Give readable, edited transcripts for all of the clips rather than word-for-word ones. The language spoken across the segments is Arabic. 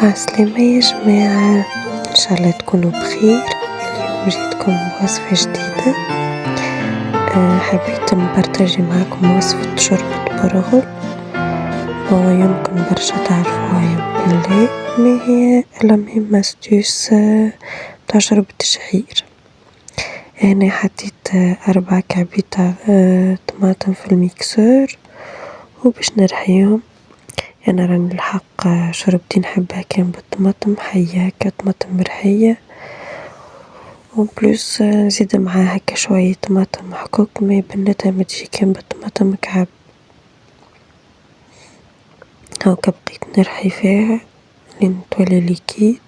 عسلامة يا جماعة، إن شاء الله تكونوا بخير. اليوم جيتكم بوصفة جديدة. حبيت نبارطاجي معاكم وصفة شوربة برغل، ويمكن برشا تعرفوها يمكن لا، ما هي إلا مهم أستوس تاع شوربة الشعير. أنا حطيت 4 كعبيت طماطم في الميكسور، وباش نرحيهم أنا راني الحق شربتي نحبها كان بالطماطم حية هكا، طماطم مرحية، وبلوس نزيد معاها هكا شوية طماطم محكوك ما بنتها ما تجي كان بالطماطم مكعب. هاكا بقيت نرحي فيها لين تولي ليكيد،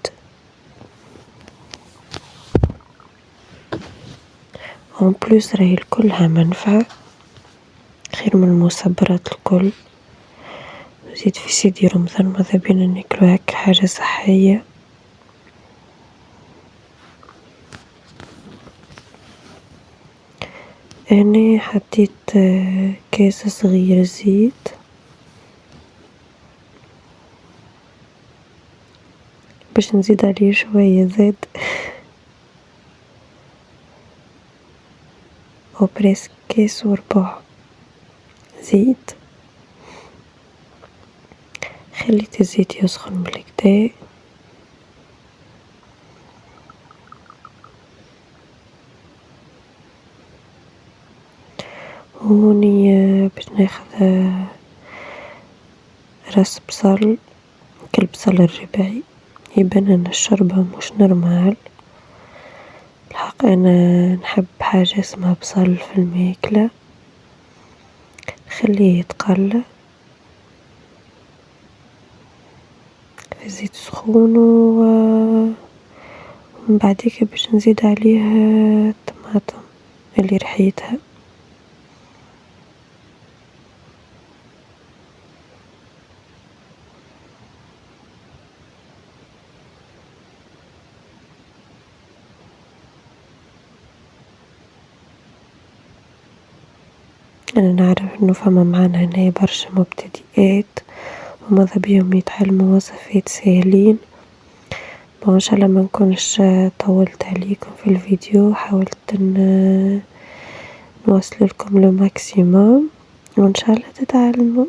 وبلوس راهي الكلها منفعة خير من المصبرات الكل. زيد في سيدي رمضان ماذا بينا ناكلو هكا حاجة صحية. أنا حطيت كاس صغير زيت، باش نزيد عليه شوية زيت وبريسك كاس وربع زيت. خليت الزيت يسخن بالكدا، وهوني باش ناخذ راس بصل، كل بصل الربعي. يبان ان الشوربة مش نورمال، الحق انا نحب حاجة اسمها بصل في الماكلة. خليه يتقلى في زيت سخون، ومن بعديك باش نزيد عليه الطماطم اللي رحيتها. أنا نعرف إنه فما معانا هنا برشا مبتدئات وماذا بيهم يتعلموا وصفات سهلين. إن شاء الله ما نكونش طولت عليكم في الفيديو، حاولت نوصل لكم لو ماكسيموم، وإن شاء الله تتعلموا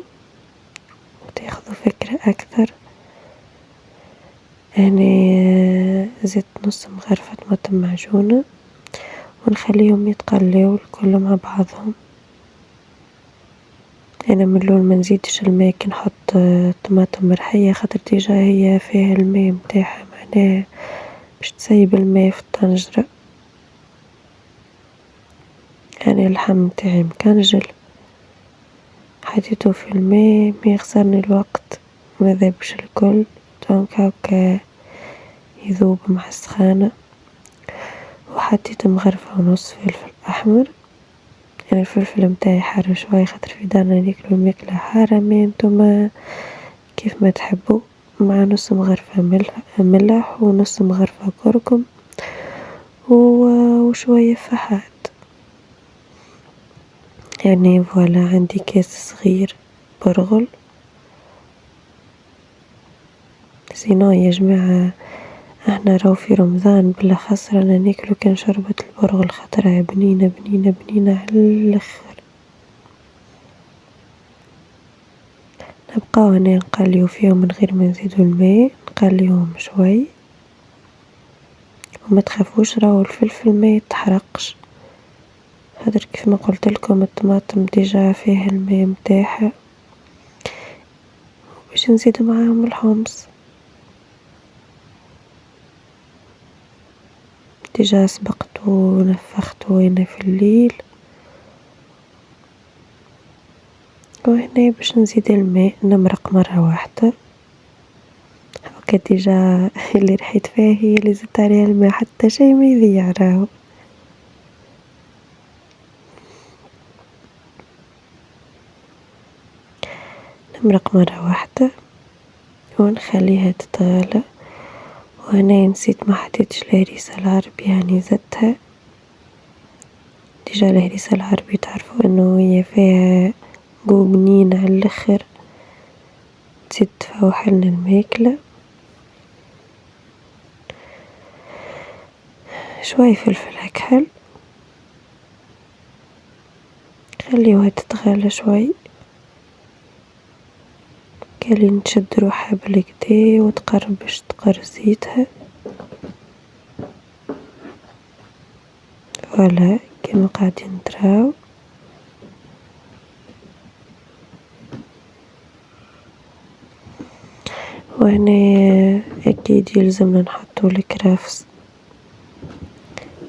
وتاخذوا فكرة أكثر. أنا زدت نص مغرفة طماطم معجونة ونخليهم يتقلوا الكل مع بعضهم. أنا من الأول ما نزيدش الماء كي نحط طماطم مرحية، خاطر ديجا هي فيها الماء متاعها، معناها باش تسيب الماء في الطنجرة. أنا اللحم متاعي مكنجل حطيته في الماء ما يخسرني الوقت، ما ذابش الكل، دونك هكا يذوب مع السخانة. وحطيت مغرفة ونص فلفل أحمر. أنا الفلفل متاعي حار شوي خاطر في دارنا ناكلو الماكلة حارة، ما انتما كيف ما تحبوا. مع نص مغرفة ملح ونص مغرفة كركم وشوية فحات. يعني فوالا عندي كاس صغير برغل. سينو يا جماعة احنا راو في رمضان بالاخص رانا ناكلو كان شوربة البرغل، خاطرها بنينة بنينة بنينة على الاخر. نبقاو هنا نقليو فيهم من غير ما نزيدو الماء، نقليوهم شوي وما تخافوش راهو الفلفل ما يتحرقش، خاطر كيف ما قلت لكم الطماطم ديجا فيها الماء متاعها. باش نزيد معاهم الحمص، ديجا سبقت ونفخت وانا في الليل، وهنا باش نزيد الماء نمرق مرة واحدة هكا. ديجا اللي رحيت فيها هي اللي زدت عليها الماء، حتى شي ما يضيع راهو. نمرق مرة واحدة ونخليها تتغلى. وهنا نسيت ما حطيتش الهريسة العربي، يعني زدتها. ديجا الهريسة العربي تعرفوا انه هي فيها جو بنين على الاخر، تزيد تفوح لنا الماكلة. شوي فلفل أكحل، خليوها تتغلى شوي، كلين تشد روحها بالكدا وتقرب باش تقرزيتها. فوالا كيما قاعدين تراو. وهنا أكيد يلزمنا نحطو الكرافس،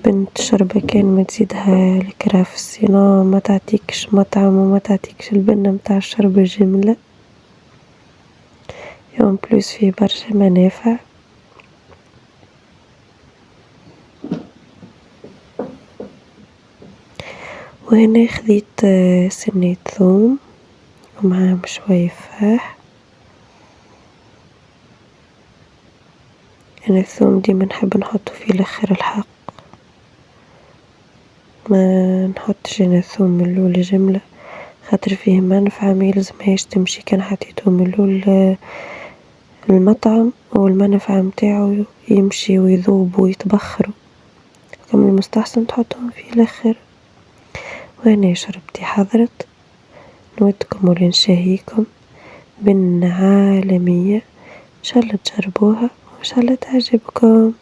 بنت شربة كان ما تزيدها الكرافس سينو ما تعطيكش مطعم وما تعطيكش البنة متاع الشربة جملة. يوم بلوس فيه برشا منافع. وهنا خذيت سنة ثوم ومعاهم شوية فاح. أنا الثوم ديما نحب نحطه في الآخر الحق، ما نحطش أنا الثوم من الأول جملة، خاطر فيه منفعة ما يلزمهاش تمشي كان حطيته من الأول المطعم والمنفعة متاعه يمشي ويذوب ويتبخر، كم المستحسن تحطهم في الآخر. وأنا شربتي حضرت، نودكم ولنشاهيكم بنة عالمية، إن شاء الله تجربوها وإن شاء الله تعجبكم.